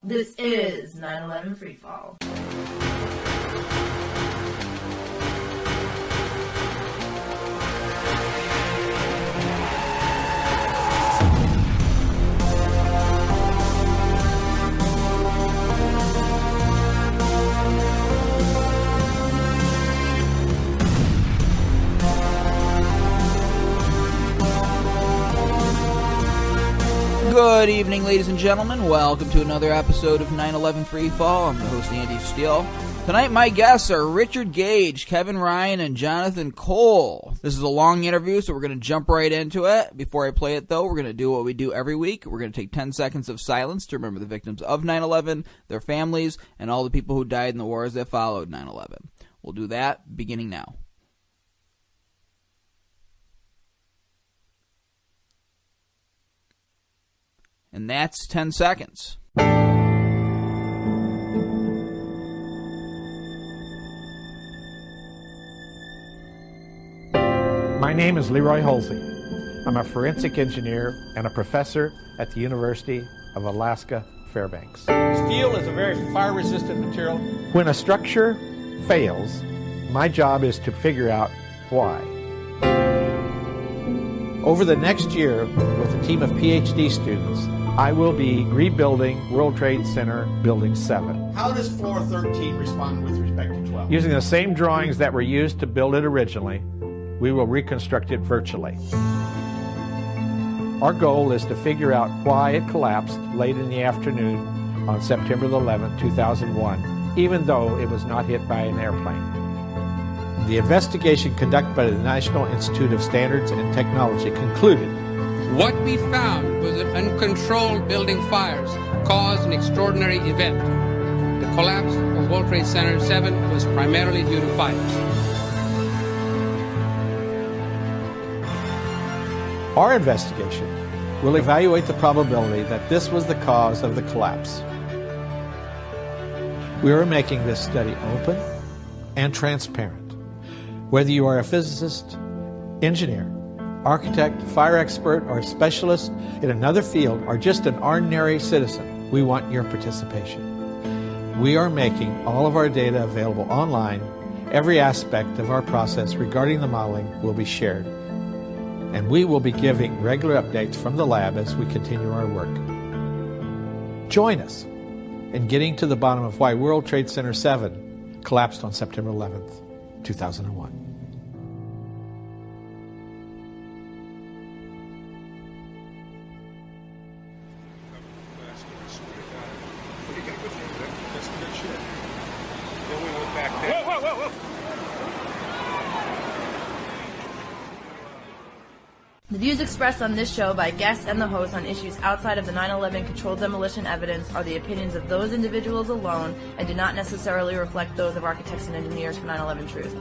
This is 9/11 Freefall. Good evening, ladies and gentlemen. Welcome to another episode of 9/11 Freefall. I'm the host, Andy Steele. Tonight, my guests are Richard Gage, Kevin Ryan, and Jonathan Cole. This is a long interview, so we're going to jump right into it. Before I play it, though, we're going to do what we do every week. We're going to take 10 seconds of silence to remember the victims of 9/11, their families, and all the people who died in the wars that followed 9/11. We'll do that beginning now. And that's 10 seconds. My name is Leroy Halsey. I'm a forensic engineer and a professor at the University of Alaska Fairbanks. Steel is a very fire-resistant material. When a structure fails, my job is to figure out why. Over the next year, with a team of PhD students, I will be rebuilding World Trade Center Building 7. How does floor 13 respond with respect to 12? Using the same drawings that were used to build it originally, we will reconstruct it virtually. Our goal is to figure out why it collapsed late in the afternoon on September 11, 2001, even though it was not hit by an airplane. The investigation conducted by the National Institute of Standards and Technology concluded what we found was that uncontrolled building fires caused an extraordinary event. The collapse of World Trade Center 7 was primarily due to fires. Our investigation will evaluate the probability that this was the cause of the collapse. We are making this study open and transparent. Whether you are a physicist, engineer, architect, fire expert, or specialist in another field, or just an ordinary citizen, we want your participation. We are making all of our data available online. Every aspect of our process regarding the modeling will be shared. And we will be giving regular updates from the lab as we continue our work. Join us in getting to the bottom of why World Trade Center 7 collapsed on September 11th, 2001. The views expressed on this show by guests and the host on issues outside of the 9/11 controlled demolition evidence are the opinions of those individuals alone and do not necessarily reflect those of architects and engineers for 9/11 Truth.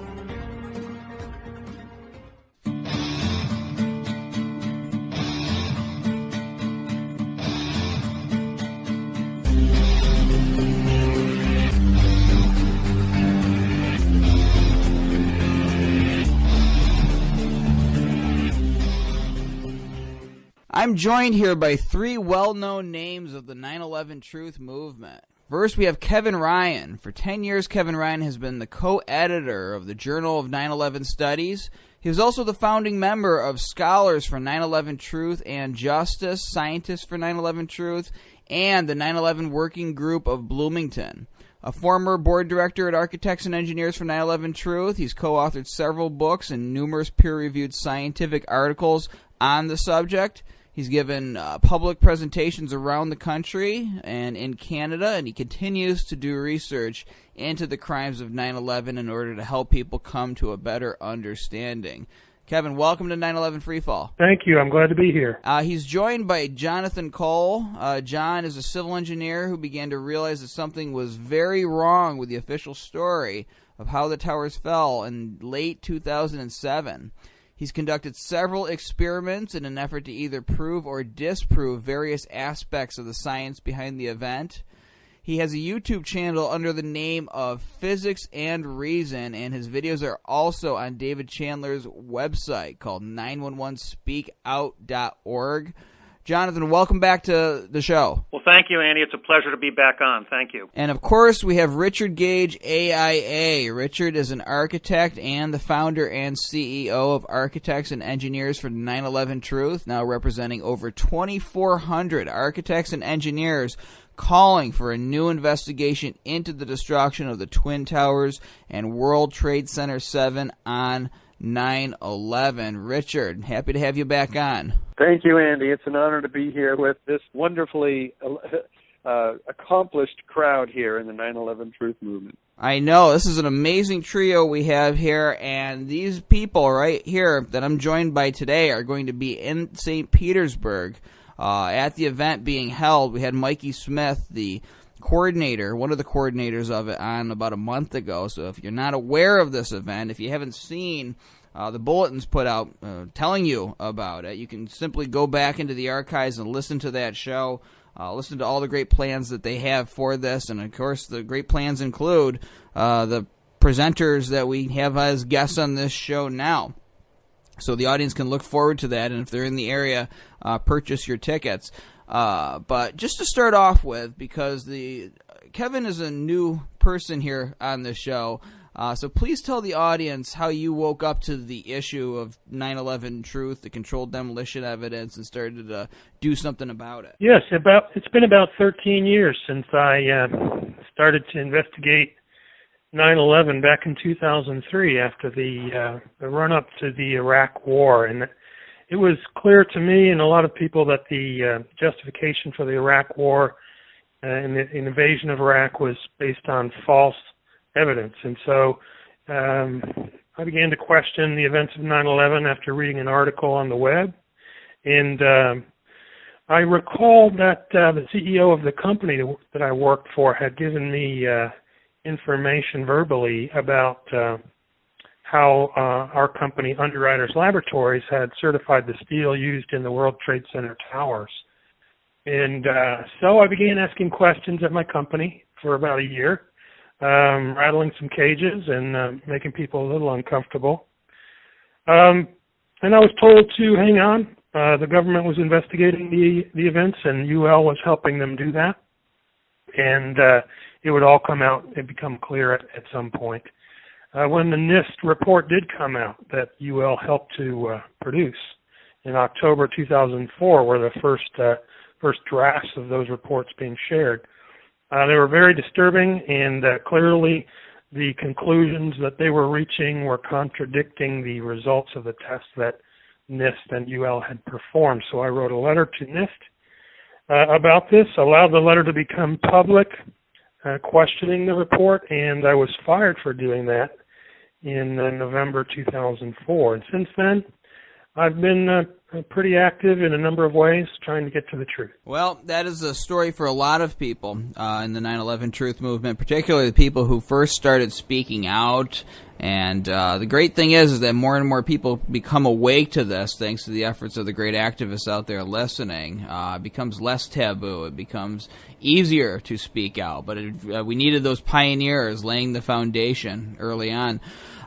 I'm joined here by three well-known names of the 9/11 Truth movement. First, we have Kevin Ryan. For 10 years, Kevin Ryan has been the co-editor of the Journal of 9/11 Studies. He was also the founding member of Scholars for 9/11 Truth and Justice, Scientists for 9/11 Truth, and the 9/11 Working Group of Bloomington. A former board director at Architects and Engineers for 9/11 Truth, he's co-authored several books and numerous peer-reviewed scientific articles on the subject. He's given public presentations around the country and in Canada, and he continues to do research into the crimes of 9/11 in order to help people come to a better understanding. Kevin, welcome to 9/11 Freefall. Thank you. I'm glad to be here. He's joined by Jonathan Cole. John is a civil engineer who began to realize that something was very wrong with the official story of how the towers fell in late 2007. He's conducted several experiments in an effort to either prove or disprove various aspects of the science behind the event. He has a YouTube channel under the name of Physics and Reason, and his videos are also on David Chandler's website called 911speakout.org. Jonathan, welcome back to the show. Well, thank you, Andy. It's a pleasure to be back on. Thank you. And, of course, we have Richard Gage, AIA. Richard is an architect and the founder and CEO of Architects and Engineers for 9/11 Truth, now representing over 2,400 architects and engineers calling for a new investigation into the destruction of the Twin Towers and World Trade Center 7 on 9/11. Richard, happy to have you back on. Thank you, Andy. It's an honor to be here with this wonderfully accomplished crowd here in the 9/11 Truth Movement. I know. This is an amazing trio we have here, and these people right here that I'm joined by today are going to be in St. Petersburg at the event being held. We had Mikey Smith, the coordinator, one of the coordinators of it, on about a month ago. So if you're not aware of this event, if you haven't seen the bulletins put out telling you about it, you can simply go back into the archives and listen to that show, listen to all the great plans that they have for this, and of course the great plans include the presenters that we have as guests on this show now. So the audience can look forward to that, and if they're in the area, purchase your tickets. But just to start off with, because Kevin is a new person here on the show, so please tell the audience how you woke up to the issue of 9/11 Truth, the controlled demolition evidence, and started to do something about it. Yes, it's been about 13 years since I started to investigate 9/11 back in 2003 after the run-up to the Iraq War. And it was clear to me and a lot of people that the justification for the Iraq War and the invasion of Iraq was based on false evidence. And so I began to question the events of 9/11 after reading an article on the web. And I recalled that the CEO of the company that I worked for had given me information verbally about how our company, Underwriters Laboratories, had certified the steel used in the World Trade Center towers. And so I began asking questions at my company for about a year, rattling some cages and making people a little uncomfortable. And I was told to hang on. The government was investigating the events, and UL was helping them do that. And it would all come out and become clear at some point. When the NIST report did come out that UL helped to produce in October 2004, were the first drafts of those reports being shared. They were very disturbing, and clearly the conclusions that they were reaching were contradicting the results of the tests that NIST and UL had performed. So I wrote a letter to NIST about this, allowed the letter to become public, questioning the report, and I was fired for doing that in November 2004. And since then, I've been pretty active in a number of ways trying to get to the truth. Well, that is a story for a lot of people in the 9/11 Truth movement, particularly the people who first started speaking out. And the great thing is that more and more people become awake to this thanks to the efforts of the great activists out there listening. It becomes less taboo. It becomes easier to speak out. But we needed those pioneers laying the foundation early on.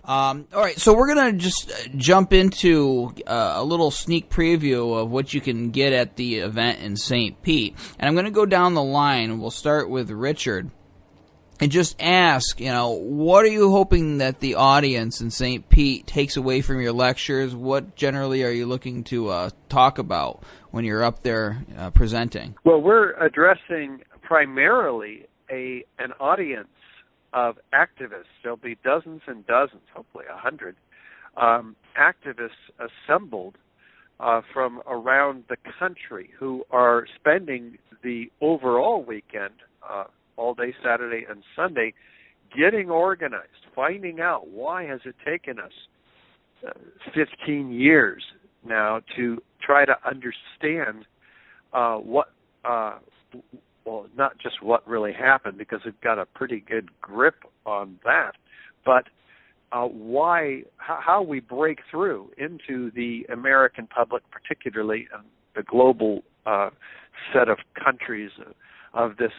All right, so we're going to just jump into a little sneak preview of what you can get at the event in St. Pete. And I'm going to go down the line. We'll start with Richard and just ask, what are you hoping that the audience in St. Pete takes away from your lectures? What generally are you looking to talk about when you're up there presenting? Well, we're addressing primarily an audience of activists. There'll be dozens and dozens, hopefully 100, activists assembled from around the country who are spending the overall weekend, all day Saturday and Sunday, getting organized, finding out why has it taken us 15 years now to try to understand well, not just what really happened, because we've got a pretty good grip on that, but how we break through into the American public, particularly the global set of countries of this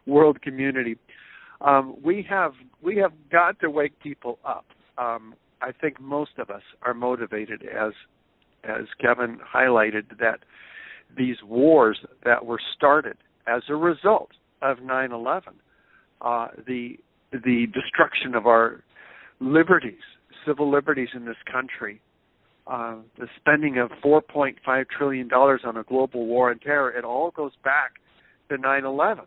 world community. We have got to wake people up. I think most of us are motivated, as Kevin highlighted, that these wars that were started as a result of 9/11, the destruction of our liberties, civil liberties in this country, the spending of $4.5 trillion on a global war on terror, it all goes back to 9/11.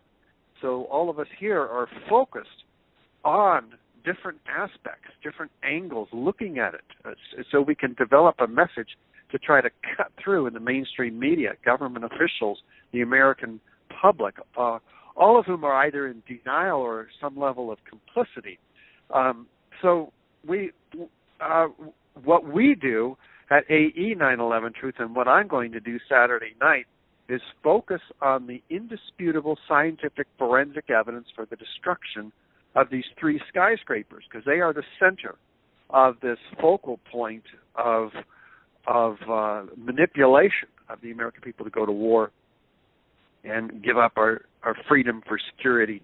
So all of us here are focused on different aspects, different angles, looking at it, so we can develop a message to try to cut through in the mainstream media, government officials, the American public, all of whom are either in denial or some level of complicity. So what we do at AE 9/11 Truth, and what I'm going to do Saturday night, is focus on the indisputable scientific forensic evidence for the destruction of these three skyscrapers, because they are the center of this focal point of manipulation of the American people to go to war and give up our freedom for security.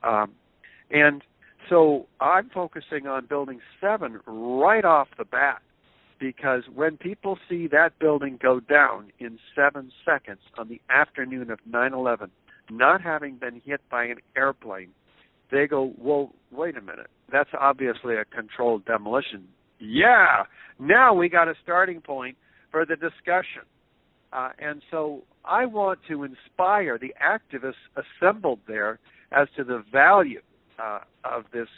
And so I'm focusing on Building 7 right off the bat, because when people see that building go down in 7 seconds on the afternoon of 9/11, not having been hit by an airplane, they go, whoa, wait a minute, that's obviously a controlled demolition. Yeah, now we got a starting point for the discussion. And so I want to inspire the activists assembled there as to the value of this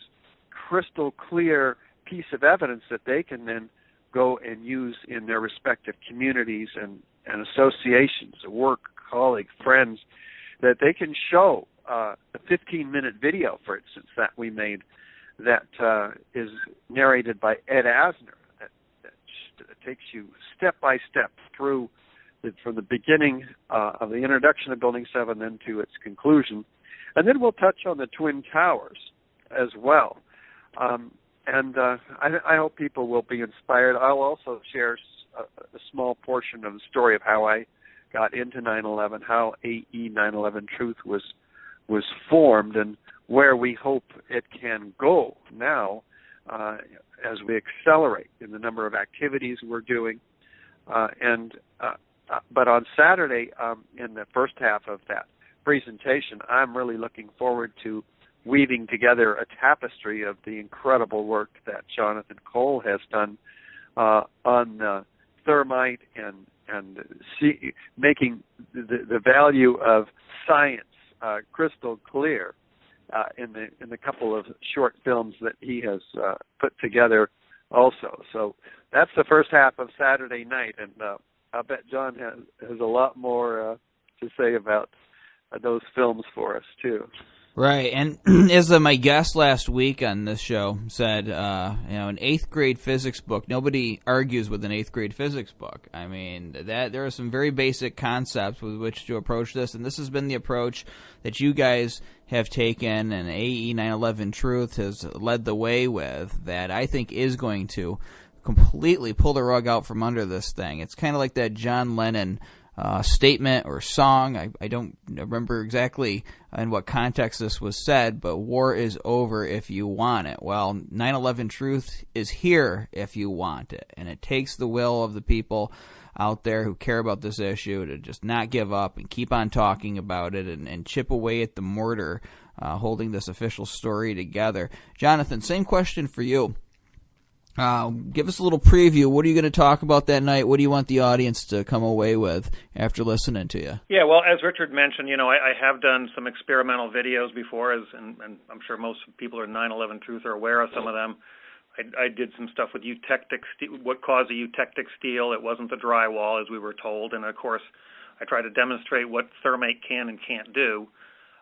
crystal clear piece of evidence that they can then go and use in their respective communities and associations, work, colleagues, friends, that they can show a 15-minute video, for instance, that we made that is narrated by Ed Asner, that takes you step by step through from the beginning of the introduction of Building 7 then to its conclusion. And then we'll touch on the Twin Towers as well. I hope people will be inspired. I'll also share a small portion of the story of how I got into 9/11, how AE 9/11 Truth was formed, and where we hope it can go now as we accelerate in the number of activities we're doing. But on Saturday, in the first half of that presentation, I'm really looking forward to weaving together a tapestry of the incredible work that Jonathan Cole has done on thermite and making the value of science crystal clear in the couple of short films that he has put together also. So that's the first half of Saturday night, and I bet John has a lot more to say about those films for us too. Right, and as my guest last week on this show said, an 8th grade physics book, nobody argues with an 8th grade physics book. I mean, there are some very basic concepts with which to approach this, and this has been the approach that you guys have taken, and AE 9/11 Truth has led the way with, that I think is going to completely pull the rug out from under this thing. It's kind of like that John Lennon statement or song. I don't remember exactly in what context this was said, but war is over if you want it. Well, 9/11 Truth is here if you want it, and it takes the will of the people out there who care about this issue to just not give up and keep on talking about it and chip away at the mortar, holding this official story together. Jonathan, same question for you. Give us a little preview. What are you going to talk about that night? What do you want the audience to come away with after listening to you? Yeah, well, as Richard mentioned, I have done some experimental videos before, and I'm sure most people in 9/11 Truth are aware of some of them. I did some stuff with eutectic steel, what caused a eutectic steel. It wasn't the drywall, as we were told. And, of course, I tried to demonstrate what thermate can and can't do.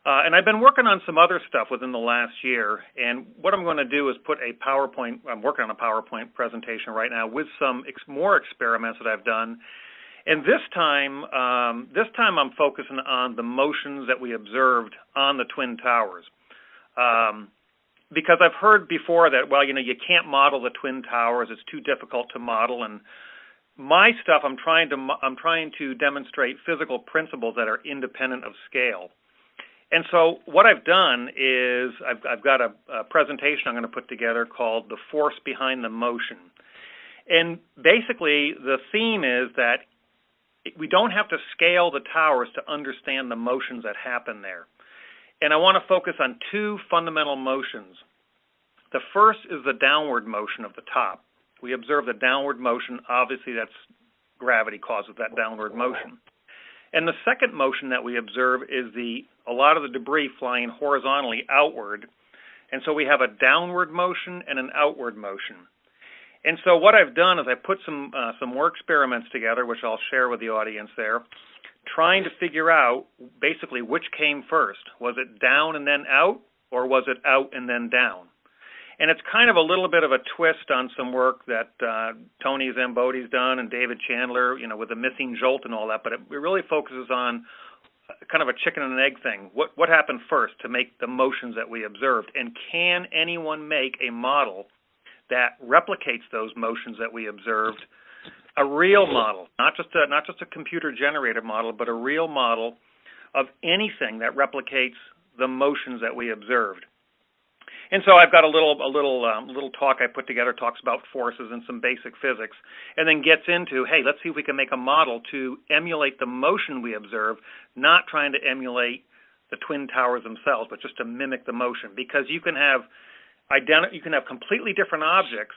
And I've been working on some other stuff within the last year, and what I'm going to do is put I'm working on a PowerPoint presentation right now with some more experiments that I've done. And this time I'm focusing on the motions that we observed on the Twin Towers. Because I've heard before that, you can't model the Twin Towers, it's too difficult to model, and my stuff, I'm trying to demonstrate physical principles that are independent of scale. And so what I've done is I've got a presentation I'm going to put together called The Force Behind the Motion. And basically the theme is that we don't have to scale the towers to understand the motions that happen there. And I want to focus on two fundamental motions. The first is the downward motion of the top. We observe the downward motion. Obviously, that's gravity causes that downward motion. And the second motion that we observe is a lot of the debris flying horizontally outward. And so we have a downward motion and an outward motion. And so what I've done is I put some more experiments together, which I'll share with the audience there, trying to figure out basically which came first. Was it down and then out, or was it out and then down? And it's kind of a little bit of a twist on some work that Tony Zamboti's done and David Chandler, with the missing jolt and all that, but it really focuses on kind of a chicken and an egg thing. What happened first to make the motions that we observed? And can anyone make a model that replicates those motions that we observed, a real model, not just a computer-generated model, but a real model of anything that replicates the motions that we observed? And so I've got a little talk I put together, talks about forces and some basic physics, and then gets into, hey, let's see if we can make a model to emulate the motion we observe, not trying to emulate the Twin Towers themselves, but just to mimic the motion. Because you can have completely different objects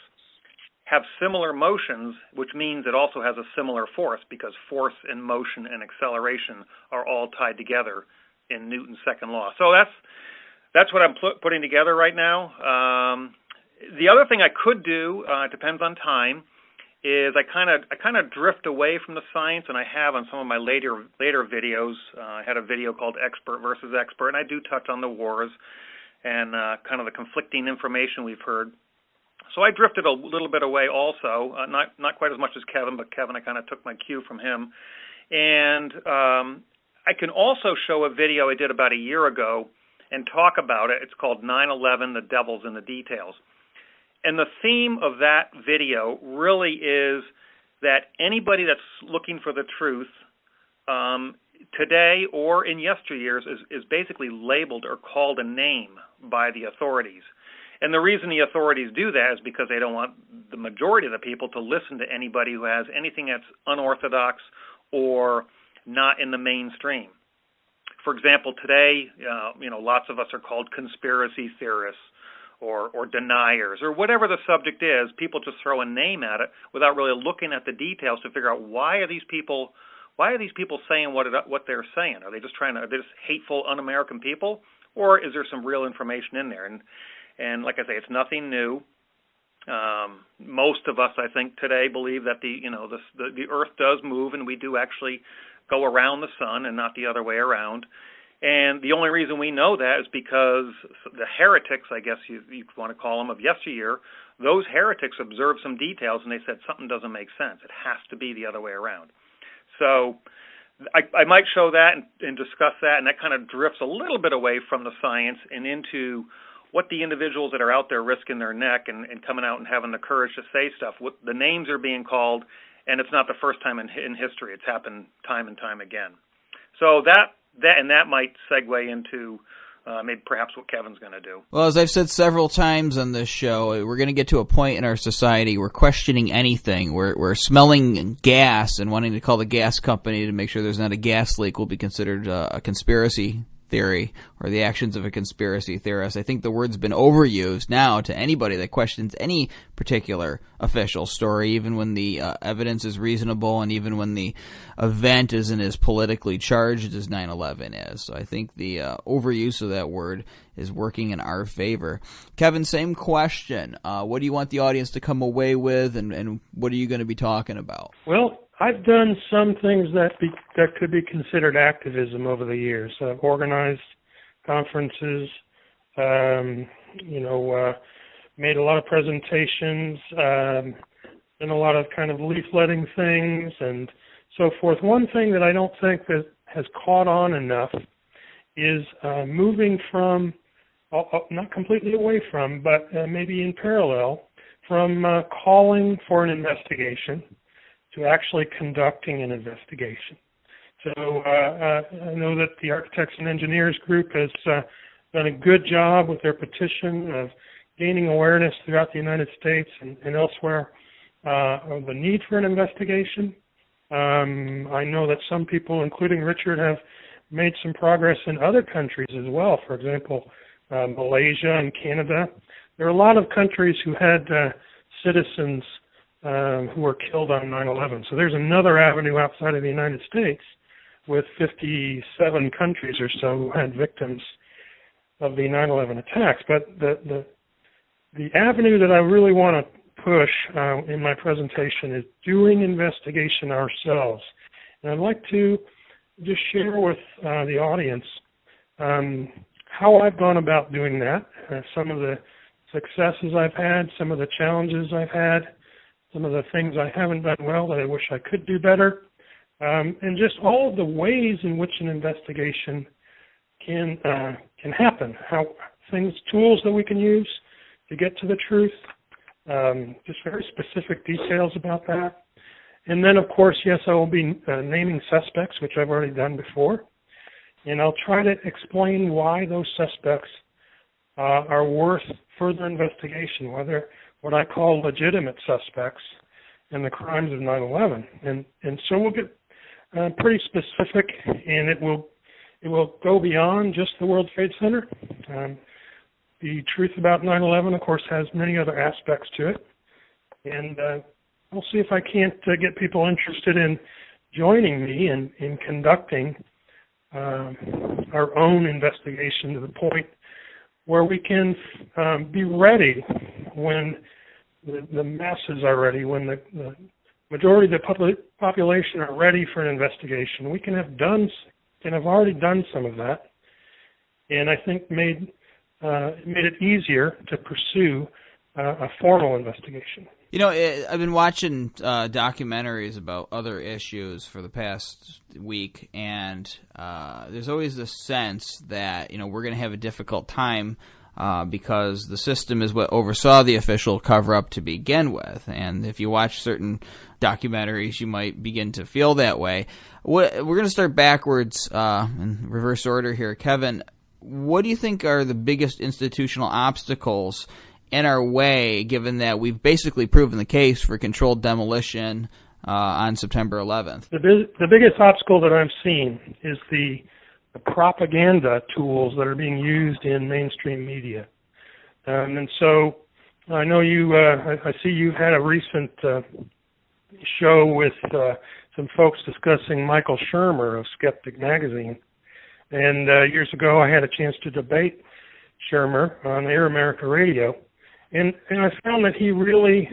have similar motions, which means it also has a similar force, because force and motion and acceleration are all tied together in Newton's second law. So that's what I'm putting together right now. The other thing I could do, it depends on time, is I kind of drift away from the science, and I have on some of my later videos. I had a video called Expert versus Expert, and I do touch on the wars and kind of the conflicting information we've heard. So I drifted a little bit away also, not quite as much as Kevin, but Kevin, I kind of took my cue from him. And I can also show a video I did about a year ago and talk about it. It's called 9/11, The Devil's in the Details. And the theme of that video really is that anybody that's looking for the truth today or in yesteryears is basically labeled or called a name by the authorities. And the reason the authorities do that is because they don't want the majority of the people to listen to anybody who has anything that's unorthodox or not in the mainstream. For example, today, lots of us are called conspiracy theorists or deniers or whatever the subject is. People just throw a name at it without really looking at the details to figure out why are these people saying what they're saying? Are they just hateful, un-American people, or is there some real information in there? And like I say, it's nothing new. Most of us, I think, today believe that the Earth does move, and we do actually go around the sun and not the other way around. And the only reason we know that is because the heretics, I guess you want to call them, of yesteryear, those heretics observed some details and they said something doesn't make sense. It has to be the other way around. So I might show that and discuss that, and that kind of drifts a little bit away from the science and into what the individuals that are out there risking their neck and coming out and having the courage to say stuff. What the names are being called, and it's not the first time in history. It's happened time and time again. So that might segue into maybe perhaps what Kevin's going to do. Well, as I've said several times on this show, we're going to get to a point in our society where questioning anything, we're smelling gas and wanting to call the gas company to make sure there's not a gas leak will be considered a conspiracy theory or the actions of a conspiracy theorist. I think the word's been overused now to anybody that questions any particular official story, even when the evidence is reasonable and even when the event isn't as politically charged as 9/11 is. So I think the overuse of that word is working in our favor. Kevin, same question. What do you want the audience to come away with, and what are you going to be talking about? Well, I've done some things that could be considered activism over the years. I've organized conferences, made a lot of presentations, done a lot of kind of leafletting things and so forth. One thing that I don't think that has caught on enough is moving from, not completely away from, but maybe in parallel, from calling for an investigation to actually conducting an investigation. So I know that the Architects and Engineers group has done a good job with their petition of gaining awareness throughout the United States and elsewhere of the need for an investigation. I know that some people, including Richard, have made some progress in other countries as well. For example, Malaysia and Canada. There are a lot of countries who had citizens who were killed on 9/11. So there's another avenue outside of the United States with 57 countries or so who had victims of the 9/11 attacks. But the avenue that I really want to push in my presentation is doing investigation ourselves. And I'd like to just share with the audience how I've gone about doing that, some of the successes I've had, some of the challenges I've had, some of the things I haven't done well that I wish I could do better, and just all of the ways in which an investigation can happen, tools that we can use to get to the truth, just very specific details about that. And then, of course, yes, I will be naming suspects, which I've already done before, and I'll try to explain why those suspects are worth further investigation, whether what I call legitimate suspects in the crimes of 9/11. And so we'll get pretty specific, and it will go beyond just the World Trade Center. The truth about 9/11, of course, has many other aspects to it, and I'll see if I can't get people interested in joining me in conducting our own investigation to the point where we can be ready when the masses are ready, when the majority of the population are ready for an investigation. We can have already done some of that, and I think made it easier to pursue a formal investigation. You know, I've been watching documentaries about other issues for the past week, and there's always this sense that, we're going to have a difficult time because the system is what oversaw the official cover-up to begin with. And if you watch certain documentaries, you might begin to feel that way. We're going to start backwards in reverse order here. Kevin, what do you think are the biggest institutional obstacles in our way, given that we've basically proven the case for controlled demolition on September 11th? The biggest obstacle that I've seen is the propaganda tools that are being used in mainstream media. And so I know I see you had a recent show with some folks discussing Michael Shermer of Skeptic Magazine. And years ago I had a chance to debate Shermer on Air America Radio. And I found that he really,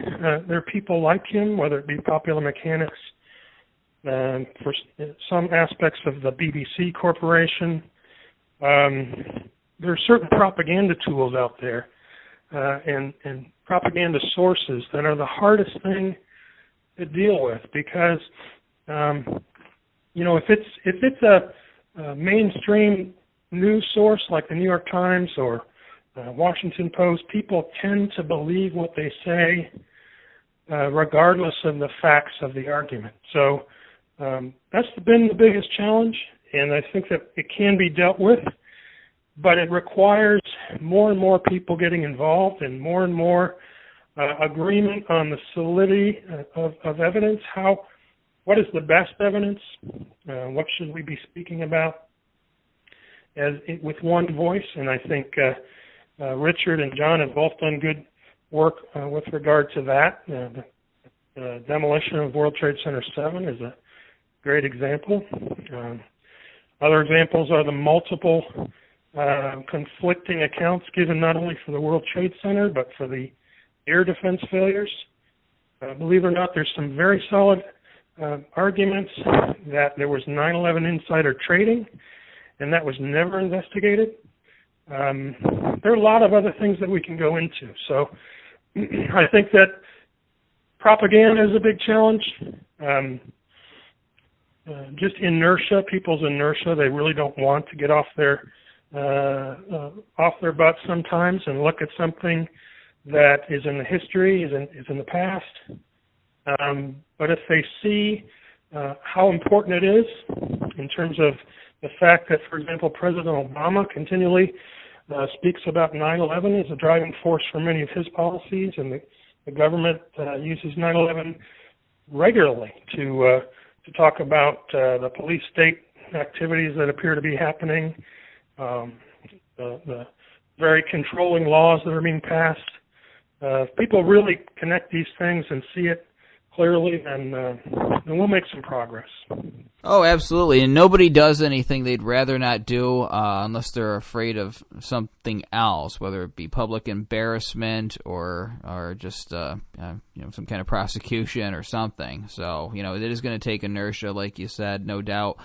there are people like him, whether it be Popular Mechanics, for some aspects of the BBC Corporation. There are certain propaganda tools out there and propaganda sources that are the hardest thing to deal with because, if it's a mainstream news source like the New York Times or Washington Post, people tend to believe what they say regardless of the facts of the argument. So that's been the biggest challenge, and I think that it can be dealt with, but it requires more and more people getting involved and more agreement on the solidity of evidence. What is the best evidence? What should we be speaking about with one voice? And I think Richard and John have both done good work with regard to that. The demolition of World Trade Center 7 is a great example. Other examples are the multiple conflicting accounts given not only for the World Trade Center but for the air defense failures. Believe it or not, there's some very solid arguments that there was 9/11 insider trading, and that was never investigated. There are a lot of other things that we can go into. So I think that propaganda is a big challenge. Just inertia, people's inertia. They really don't want to get off their butts sometimes and look at something that is in the history, is in the past. But if they see how important it is in terms of the fact that, for example, President Obama continually speaks about 9/11 as a driving force for many of his policies, and the government uses 9/11 regularly to to talk about the police state activities that appear to be happening, the very controlling laws that are being passed. If people really connect these things and see it clearly, then we'll make some progress. Oh, absolutely. And nobody does anything they'd rather not do unless they're afraid of something else, whether it be public embarrassment or just some kind of prosecution or something. So, it is going to take inertia, like you said, no doubt.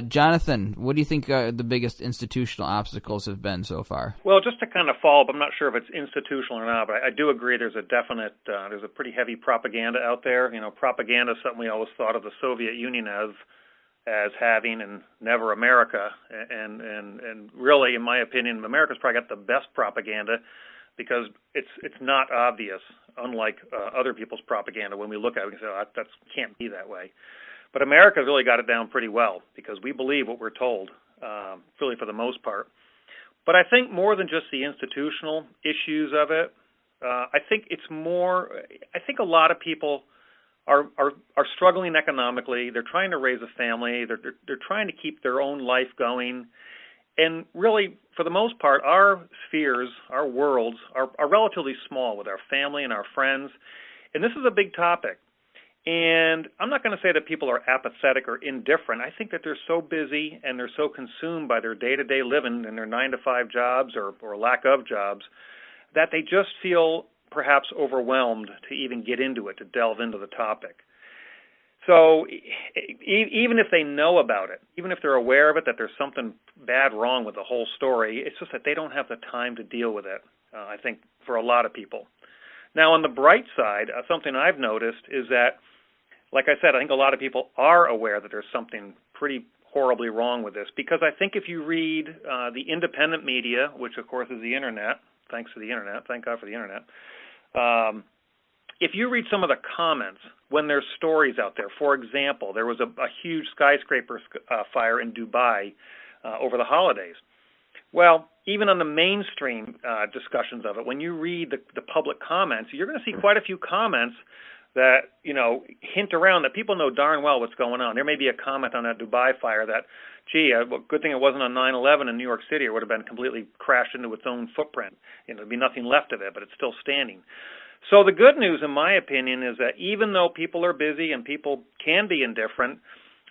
Jonathan, what do you think the biggest institutional obstacles have been so far? Well, just to kind of follow up, I'm not sure if it's institutional or not, but I do agree there's a definite, there's a pretty heavy propaganda out there. Propaganda is something we always thought of the Soviet Union as having, and never America. And really, in my opinion, America's probably got the best propaganda because it's not obvious, unlike other people's propaganda. When we look at it, we can say, that can't be that way. But America's really got it down pretty well because we believe what we're told, really for the most part. But I think more than just the institutional issues of it, I think it's more, I think a lot of people are struggling economically. They're trying to raise a family. They're trying to keep their own life going. And really, for the most part, our spheres, our worlds, are relatively small with our family and our friends. And this is a big topic. And I'm not going to say that people are apathetic or indifferent. I think that they're so busy and they're so consumed by their day-to-day living and their 9-to-5 jobs or lack of jobs that they just feel perhaps overwhelmed to even get into it, to delve into the topic. So even if they know about it, even if they're aware of it, that there's something bad wrong with the whole story, it's just that they don't have the time to deal with it, I think, for a lot of people. Now, on the bright side, something I've noticed is that, like I said, I think a lot of people are aware that there's something pretty horribly wrong with this, because I think if you read the independent media, which of course is the Internet, thanks to the Internet, thank God for the Internet, if you read some of the comments when there's stories out there, for example, there was a huge skyscraper fire in Dubai over the holidays. Well, even on the mainstream discussions of it, when you read the public comments, you're going to see quite a few comments that, hint around that people know darn well what's going on. There may be a comment on that Dubai fire that, gee, good thing it wasn't on 9/11 in New York City. It would have been completely crashed into its own footprint. There'd be nothing left of it, but it's still standing. So the good news, in my opinion, is that even though people are busy and people can be indifferent,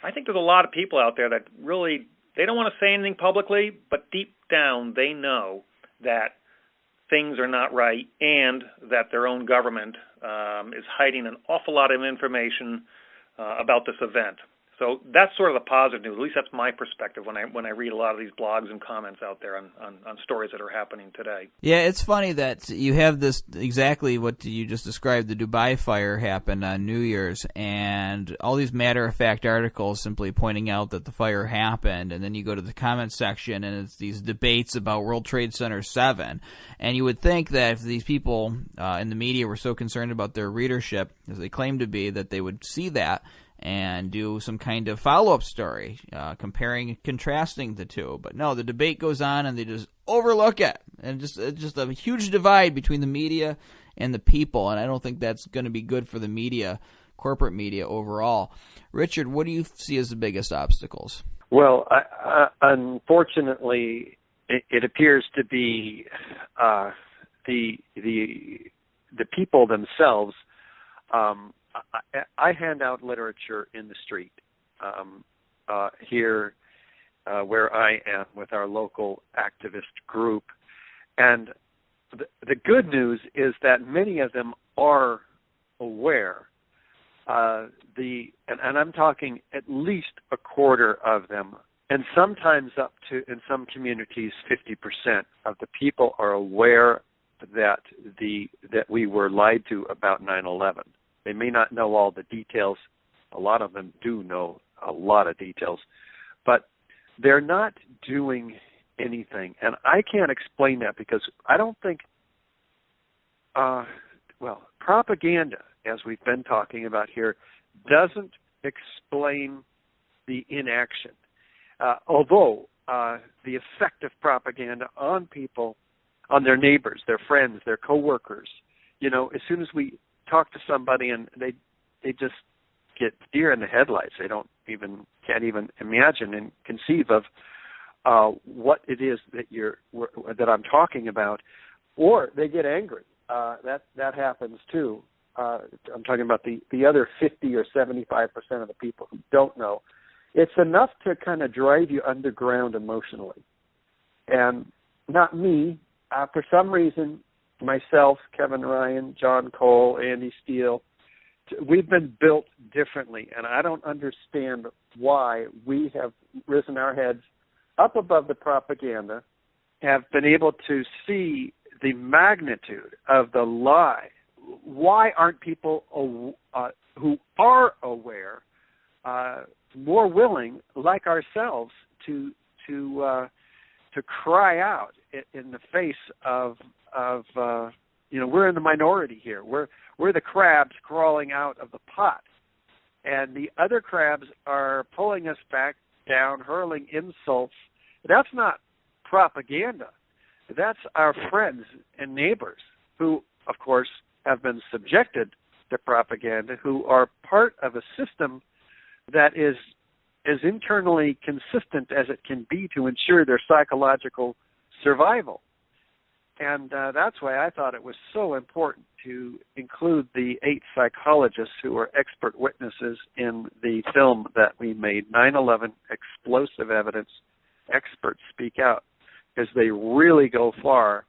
I think there's a lot of people out there that really, they don't want to say anything publicly, but deep down they know that things are not right and that their own government is hiding an awful lot of information about this event. So that's sort of the positive news. At least that's my perspective when I read a lot of these blogs and comments out there on stories that are happening today. Yeah, it's funny that you have this, exactly what you just described, the Dubai fire happened on New Year's, and all these matter-of-fact articles simply pointing out that the fire happened, and then you go to the comments section, and it's these debates about World Trade Center 7, and you would think that if these people in the media were so concerned about their readership, as they claim to be, that they would see that and do some kind of follow-up story, comparing and contrasting the two. But no, the debate goes on, and they just overlook it. And just a huge divide between the media and the people, and I don't think that's going to be good for the media, corporate media overall. Richard, what do you see as the biggest obstacles? Well, unfortunately, it appears to be the people themselves. I hand out literature in the street here where I am with our local activist group. And the good news is that many of them are aware. And I'm talking at least a quarter of them, and sometimes up to, in some communities, 50% of the people are aware that we were lied to about 9/11. They may not know all the details. A lot of them do know a lot of details. But they're not doing anything. And I can't explain that because I don't think, propaganda, as we've been talking about here, doesn't explain the inaction. Although the effect of propaganda on people, on their neighbors, their friends, their coworkers, as soon as we talk to somebody and they just get deer in the headlights. They can't even imagine and conceive of what it is that I'm talking about, or they get angry. That happens too. I'm talking about the other 50 or 75% of the people who don't know. It's enough to kind of drive you underground emotionally. And not me. For some reason, myself, Kevin Ryan, John Cole, Andy Steele, we've been built differently, and I don't understand why we have risen our heads up above the propaganda, have been able to see the magnitude of the lie. Why aren't people who are aware more willing, like ourselves, to cry out in the face of we're in the minority here. We're the crabs crawling out of the pot, and the other crabs are pulling us back down, hurling insults. That's not propaganda. That's our friends and neighbors who, of course, have been subjected to propaganda, who are part of a system that is as internally consistent as it can be to ensure their psychological survival. And that's why I thought it was so important to include the 8 psychologists who are expert witnesses in the film that we made, 9/11 Explosive Evidence, Experts Speak Out, because they really go far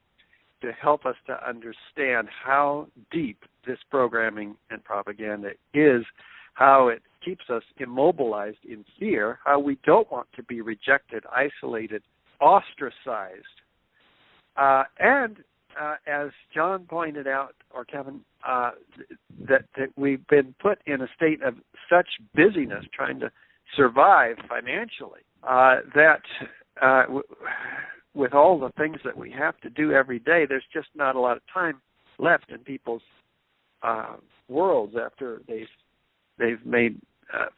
to help us to understand how deep this programming and propaganda is, how it keeps us immobilized in fear, how we don't want to be rejected, isolated, ostracized. And as John pointed out, or Kevin, that we've been put in a state of such busyness trying to survive financially that with all the things that we have to do every day, there's just not a lot of time left in people's worlds after they've made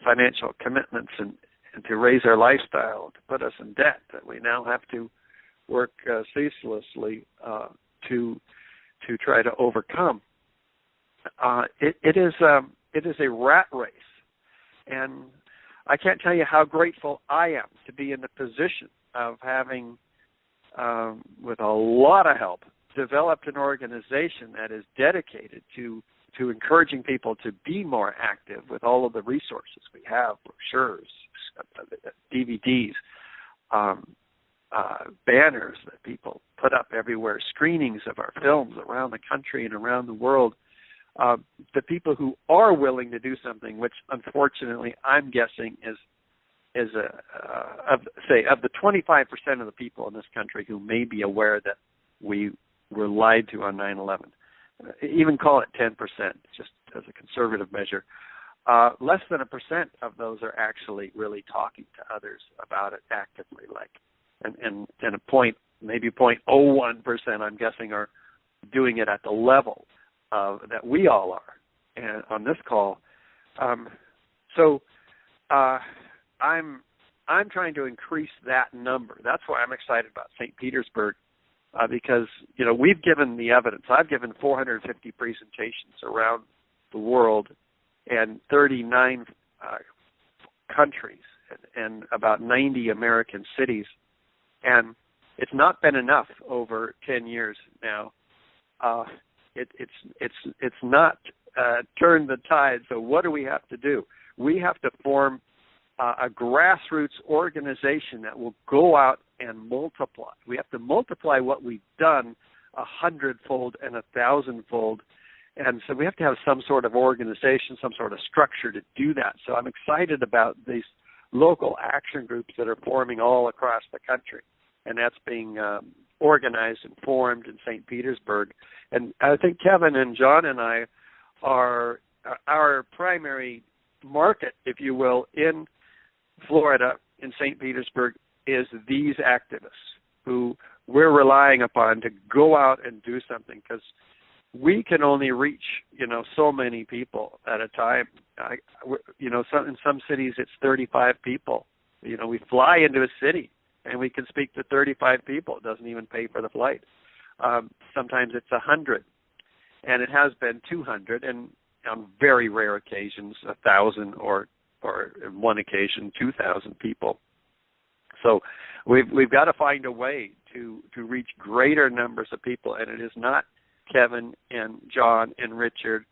financial commitments and to raise our lifestyle, to put us in debt, that we now have to work ceaselessly to try to overcome. It is a rat race, and I can't tell you how grateful I am to be in the position of having, with a lot of help, developed an organization that is dedicated to encouraging people to be more active with all of the resources we have, brochures, DVDs, banners that people put up everywhere, screenings of our films around the country and around the world. The people who are willing to do something, which unfortunately I'm guessing is of the 25% of the people in this country who may be aware that we were lied to on 9/11. Even call it 10%, just as a conservative measure. Less than 1% of those are actually really talking to others about it actively, and a point, maybe 0.01%, I'm guessing, are doing it at the level that we all are, and on this call. So I'm trying to increase that number. That's why I'm excited about St. Petersburg. Because, we've given the evidence. I've given 450 presentations around the world and 39 countries and about 90 American cities. And it's not been enough over 10 years now. It's not turned the tide. So what do we have to do? We have to form a grassroots organization that will go out and multiply. We have to multiply what we've done 100-fold and 1,000-fold. And so we have to have some sort of organization, some sort of structure to do that. So I'm excited about these local action groups that are forming all across the country. And that's being organized and formed in St. Petersburg. And I think Kevin and John and I are our primary market, if you will, in Florida, in St. Petersburg, is these activists who we're relying upon to go out and do something, because we can only reach, so many people at a time. In some cities it's 35 people. We fly into a city and we can speak to 35 people. It doesn't even pay for the flight. Sometimes it's 100, and it has been 200. And on very rare occasions, 1,000 or on one occasion 2,000 people. So we've got to find a way to reach greater numbers of people, and it is not Kevin and John and Richard,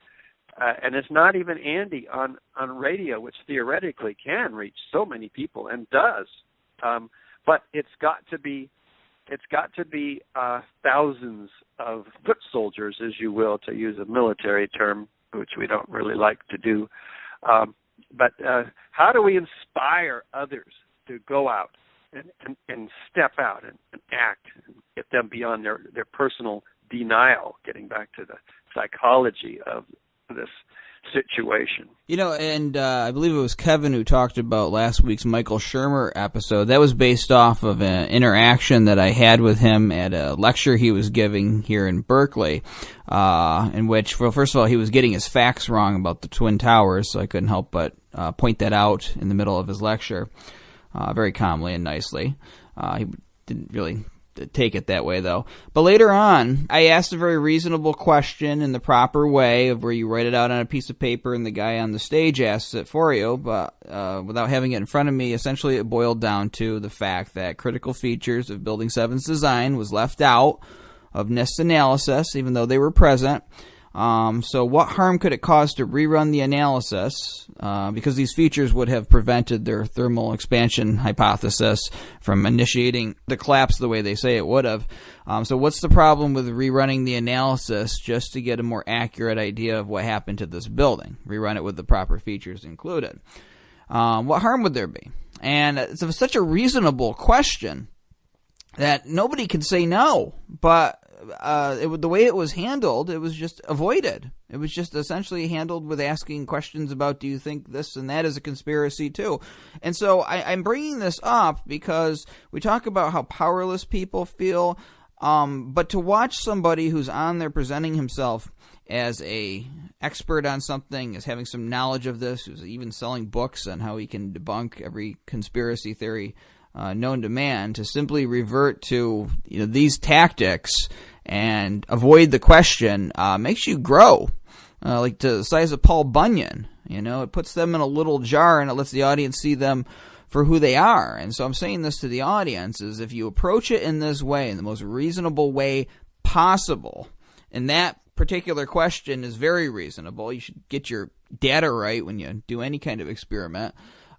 and it's not even Andy on radio, which theoretically can reach so many people and does. But it's got to be thousands of foot soldiers, as you will, to use a military term, which we don't really like to do. But how do we inspire others to go out and step out and act and get them beyond their personal denial, getting back to the psychology of this situation? You know, and I believe it was Kevin who talked about last week's Michael Shermer episode. That was based off of an interaction that I had with him at a lecture he was giving here in Berkeley, in which, well, first of all, he was getting his facts wrong about the Twin Towers, so I couldn't help but point that out in the middle of his lecture, very calmly and nicely. He didn't really take it that way, though. But later on, I asked a very reasonable question in the proper way, of where you write it out on a piece of paper and the guy on the stage asks it for you, but without having it in front of me. Essentially, it boiled down to the fact that critical features of Building 7's design was left out of NIST analysis, even though they were present. So what harm could it cause to rerun the analysis? Because these features would have prevented their thermal expansion hypothesis from initiating the collapse the way they say it would have. So what's the problem with rerunning the analysis just to get a more accurate idea of what happened to this building? Rerun it with the proper features included. What harm would there be? And it's such a reasonable question that nobody could say no, but the way it was handled, it was just avoided. It was just essentially handled with asking questions about, do you think this and that is a conspiracy too? And so I'm bringing this up because we talk about how powerless people feel, but to watch somebody who's on there presenting himself as a expert on something, as having some knowledge of this, who's even selling books on how he can debunk every conspiracy theory known to man, to simply revert to these tactics and avoid the question, makes you grow, like to the size of Paul Bunyan. It puts them in a little jar and it lets the audience see them for who they are. And so I'm saying this to the audience, is if you approach it in this way, in the most reasonable way possible, and that particular question is very reasonable, you should get your data right when you do any kind of experiment,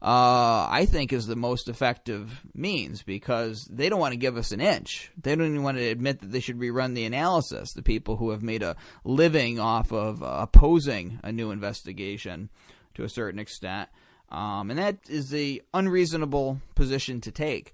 I think is the most effective means, because they don't want to give us an inch. They don't even want to admit that they should rerun the analysis, the people who have made a living off of opposing a new investigation to a certain extent. And that is the unreasonable position to take.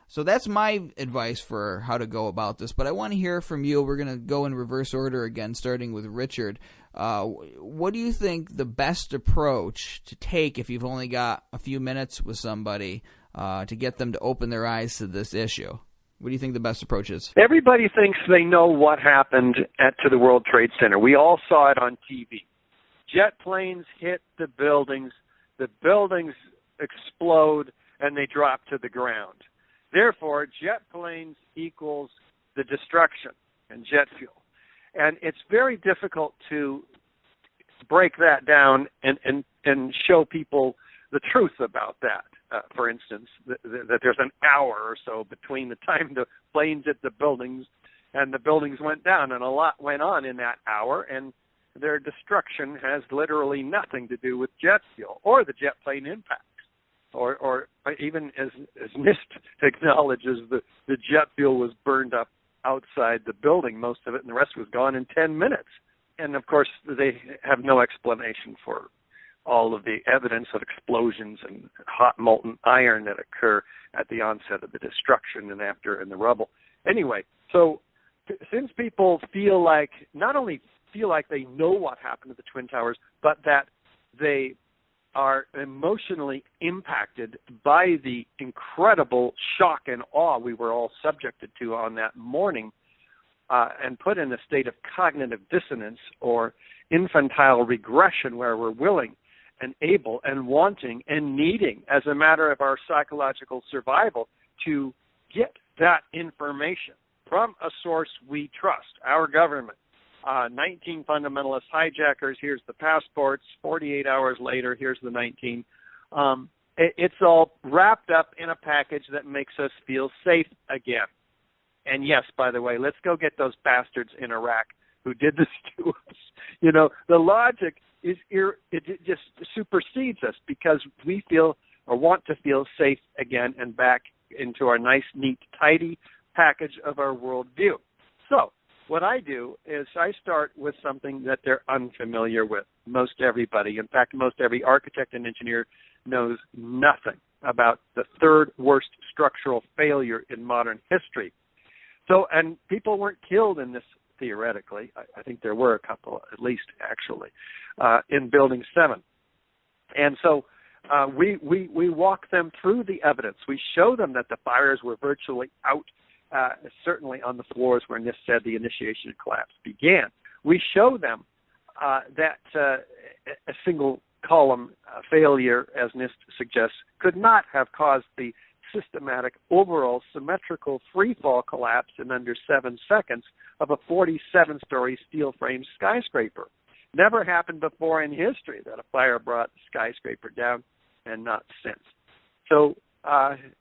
So that's my advice for how to go about this. But I want to hear from you. We're going to go in reverse order again, starting with Richard. What do you think the best approach to take if you've only got a few minutes with somebody to get them to open their eyes to this issue? What do you think the best approach is? Everybody thinks they know what happened to the World Trade Center. We all saw it on TV. Jet planes hit the buildings explode, and they drop to the ground. Therefore, jet planes equals the destruction and jet fuel. And it's very difficult to break that down and show people the truth about that. For instance, that there's an hour or so between the time the planes hit the buildings and the buildings went down, and a lot went on in that hour, and their destruction has literally nothing to do with jet fuel or the jet plane impacts. Or even as NIST acknowledges, the jet fuel was burned up outside the building, most of it, and the rest was gone in 10 minutes. And, of course, they have no explanation for all of the evidence of explosions and hot molten iron that occur at the onset of the destruction and after in the rubble. Anyway, so since people not only feel like they know what happened to the Twin Towers, but that they are emotionally impacted by the incredible shock and awe we were all subjected to on that morning, and put in a state of cognitive dissonance or infantile regression, where we're willing and able and wanting and needing, as a matter of our psychological survival, to get that information from a source we trust, our government, 19 fundamentalist hijackers, here's the passports, 48 hours later, here's the 19. It's all wrapped up in a package that makes us feel safe again. And yes, by the way, let's go get those bastards in Iraq who did this to us. You know, the logic is it just supersedes us because we feel or want to feel safe again and back into our nice, neat, tidy package of our worldview. So what I do is I start with something that they're unfamiliar with, most everybody. In fact, most every architect and engineer knows nothing about the third worst structural failure in modern history. So, and people weren't killed in this theoretically. I think there were a couple, at least, actually, in Building 7. And so we walk them through the evidence. We show them that the fires were virtually out, certainly on the floors where NIST said the initiation and collapse began. We show them that a single column failure, as NIST suggests, could not have caused the systematic, overall, symmetrical free-fall collapse in under 7 seconds of a 47-story steel-framed skyscraper. Never happened before in history that a fire brought the skyscraper down, and not since. So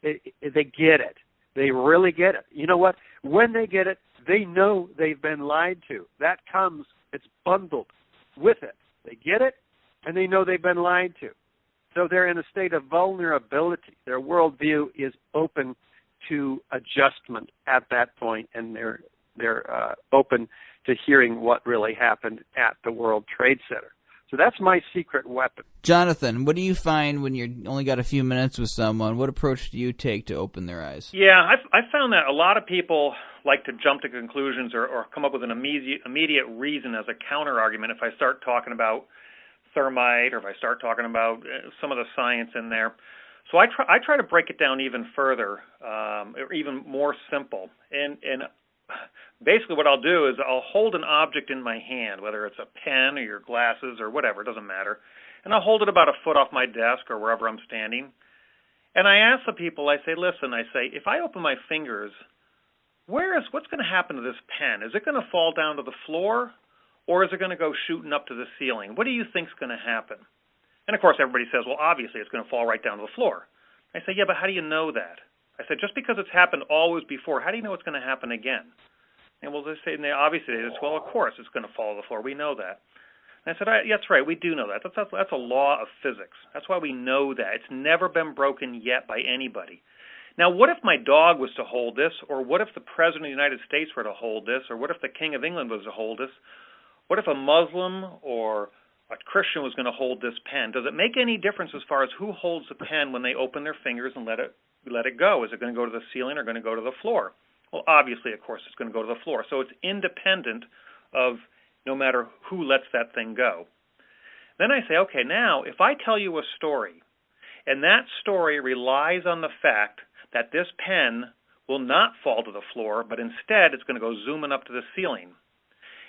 they get it. They really get it. You know what? When they get it, they know they've been lied to. That comes, it's bundled with it. They get it, and they know they've been lied to. So they're in a state of vulnerability. Their worldview is open to adjustment at that point, and they're open to hearing what really happened at the World Trade Center. So that's my secret weapon. Jonathan, what do you find when you only got a few minutes with someone? What approach do you take to open their eyes? Yeah, I found that a lot of people like to jump to conclusions or come up with an immediate reason as a counter-argument if I start talking about thermite or if I start talking about some of the science in there. So I try to break it down even further, or even more simple. And basically what I'll do is I'll hold an object in my hand, whether it's a pen or your glasses or whatever, it doesn't matter, and I'll hold it about a foot off my desk or wherever I'm standing. And I ask the people, I say, listen, I say, if I open my fingers, what's going to happen to this pen? Is it going to fall down to the floor, or is it going to go shooting up to the ceiling? What do you think is going to happen? And of course everybody says, well, obviously it's going to fall right down to the floor. I say, yeah, but how do you know that? I said, just because it's happened always before, how do you know it's going to happen again? And well, they say, obviously, they say, well, of course it's going to fall to the floor. We know that. And I said, yeah, that's right, we do know that. That's a law of physics. That's why we know that. It's never been broken yet by anybody. Now, what if my dog was to hold this, or what if the President of the United States were to hold this, or what if the King of England was to hold this? What if a Muslim or a Christian was going to hold this pen? Does it make any difference as far as who holds the pen when they open their fingers and let it go? Is it going to go to the ceiling or going to go to the floor? Well, obviously, of course, it's going to go to the floor. So it's independent of no matter who lets that thing go. Then I say, okay, now, if I tell you a story, and that story relies on the fact that this pen will not fall to the floor, but instead it's going to go zooming up to the ceiling.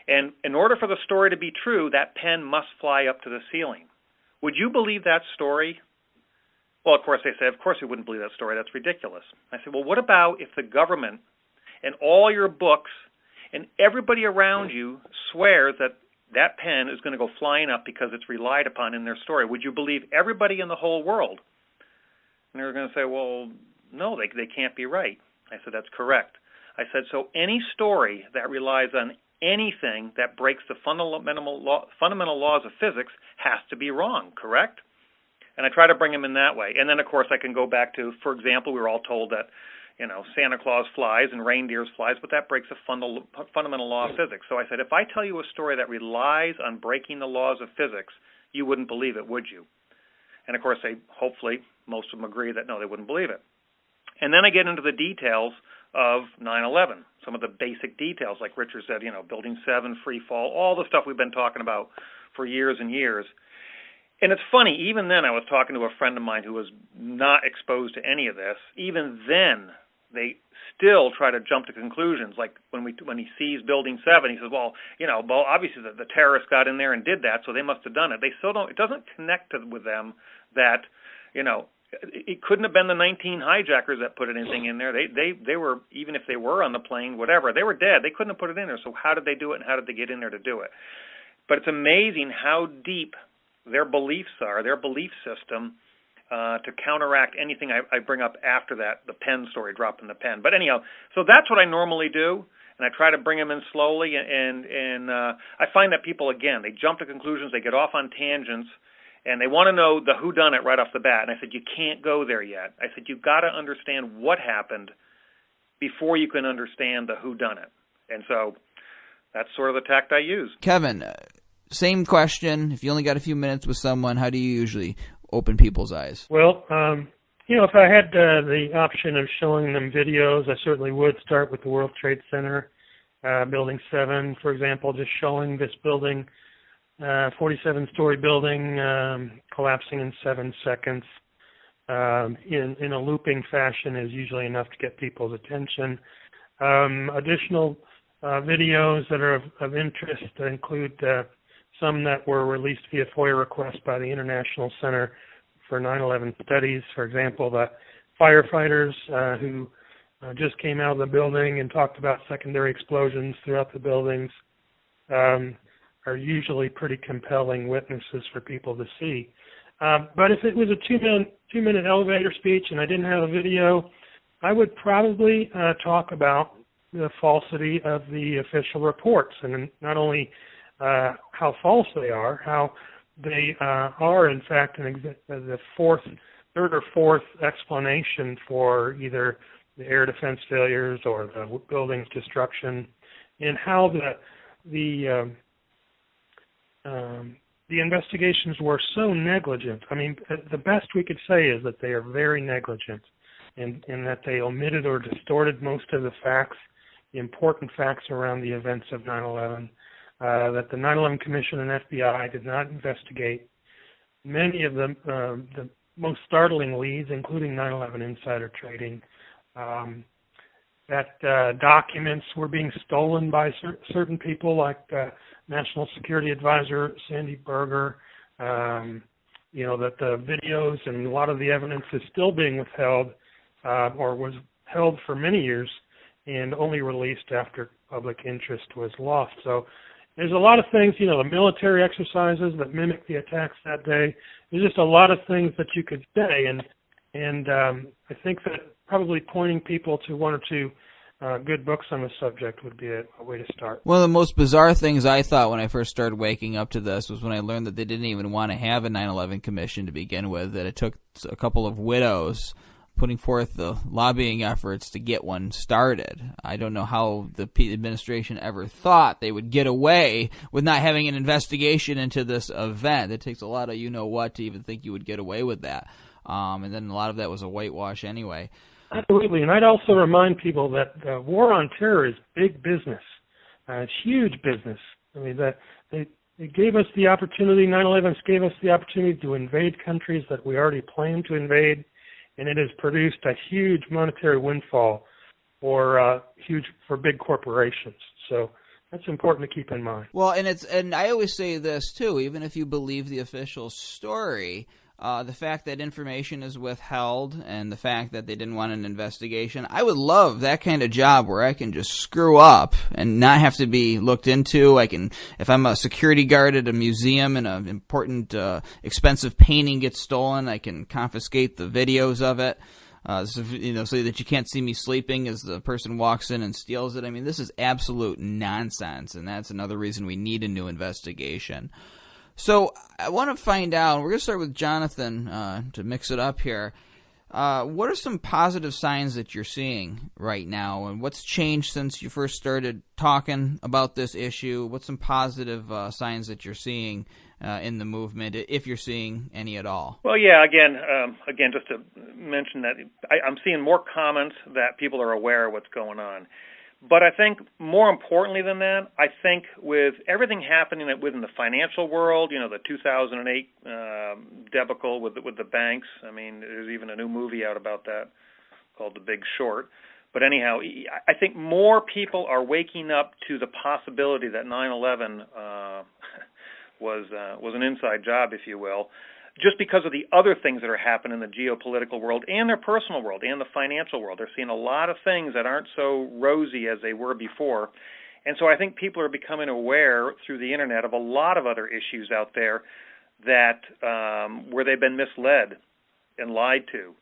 And in order for the story to be true, that pen must fly up to the ceiling. Would you believe that story? Well, of course, they say, of course we wouldn't believe that story. That's ridiculous. I say, well, what about if the government and all your books and everybody around you swears that that pen is going to go flying up because it's relied upon in their story? Would you believe everybody in the whole world? And they're going to say, well, no, they can't be right. I said, that's correct. I said, so any story that relies on anything that breaks the fundamental laws of physics has to be wrong, correct? And I try to bring them in that way. And then, of course, I can go back to, for example, we were all told that, Santa Claus flies and reindeers flies, but that breaks the fundamental law of physics. So I said, if I tell you a story that relies on breaking the laws of physics, you wouldn't believe it, would you? And, of course, hopefully, most of them agree that, no, they wouldn't believe it. And then I get into the details of 9/11, some of the basic details, like Richard said, Building 7, free fall, all the stuff we've been talking about for years and years. And it's funny, even then I was talking to a friend of mine who was not exposed to any of this. Even then, they still try to jump to conclusions. Like when he sees Building 7, he says, well, obviously the terrorists got in there and did that, so they must have done it. They still don't. It doesn't connect with them that, it couldn't have been the 19 hijackers that put anything in there. They were, even if they were on the plane, whatever, they were dead. They couldn't have put it in there. So how did they do it, and how did they get in there to do it? But it's amazing how deep their beliefs are, their belief system, to counteract anything I bring up after that, the pen story, dropping the pen. But anyhow, so that's what I normally do, and I try to bring them in slowly, and I find that people, again, they jump to conclusions, they get off on tangents, and they want to know the whodunit right off the bat. And I said, you can't go there yet. I said, you've got to understand what happened before you can understand the whodunit. And so that's sort of the tact I use. Kevin, same question. If you only got a few minutes with someone, how do you usually open people's eyes? Well, if I had the option of showing them videos, I certainly would start with the World Trade Center, Building 7, for example, just showing this building, 47-story building collapsing in 7 seconds in a looping fashion is usually enough to get people's attention. Additional videos that are of interest include some that were released via FOIA request by the International Center for 9/11 Studies. For example, the firefighters who just came out of the building and talked about secondary explosions throughout the buildings are usually pretty compelling witnesses for people to see. But if it was a two-minute elevator speech and I didn't have a video, I would probably talk about the falsity of the official reports, and not only how false they are, how they are in fact the third or fourth explanation for either the air defense failures or the building's destruction, and how the investigations were so negligent. I mean, the best we could say is that they are very negligent, and that they omitted or distorted most of the facts, the important facts around the events of 9/11. That the 9/11 Commission and FBI did not investigate many of the most startling leads, including 9/11 insider trading. That documents were being stolen by certain people, like National Security Advisor Sandy Berger. That the videos and a lot of the evidence is still being withheld, or was held for many years, and only released after public interest was lost. So there's a lot of things, the military exercises that mimic the attacks that day. There's just a lot of things that you could say, and I think that probably pointing people to one or two good books on the subject would be a way to start. One of the most bizarre things I thought when I first started waking up to this was when I learned that they didn't even want to have a 9/11 commission to begin with, that it took a couple of widows putting forth the lobbying efforts to get one started. I don't know how the administration ever thought they would get away with not having an investigation into this event. It takes a lot of you-know-what to even think you would get away with that. And then a lot of that was a whitewash anyway. Absolutely, and I'd also remind people that the war on terror is big business. It's huge business. I mean, they gave us the opportunity, 9/11 gave us the opportunity to invade countries that we already planned to invade, and it has produced a huge monetary windfall for big corporations. So that's important to keep in mind. Well, and I always say this too, even if you believe the official story, the fact that information is withheld and the fact that they didn't want an investigation, I would love that kind of job where I can just screw up and not have to be looked into. I can, if I'm a security guard at a museum and an important expensive painting gets stolen, I can confiscate the videos of it. So that you can't see me sleeping as the person walks in and steals it. I mean, this is absolute nonsense, and that's another reason we need a new investigation. So I want to find out, we're going to start with Jonathan to mix it up here. What are some positive signs that you're seeing right now, and what's changed since you first started talking about this issue? What's some positive signs that you're seeing in the movement, if you're seeing any at all? Well, yeah, again, just to mention that I'm seeing more comments that people are aware of what's going on. But I think more importantly than that, I think with everything happening within the financial world, the 2008 debacle with the banks. I mean, there's even a new movie out about that called The Big Short. But anyhow, I think more people are waking up to the possibility that 9/11 was an inside job, if you will. just because of the other things that are happening in the geopolitical world and their personal world and the financial world. They're seeing a lot of things that aren't so rosy as they were before. And so I think people are becoming aware through the internet of a lot of other issues out there that where they've been misled and lied to.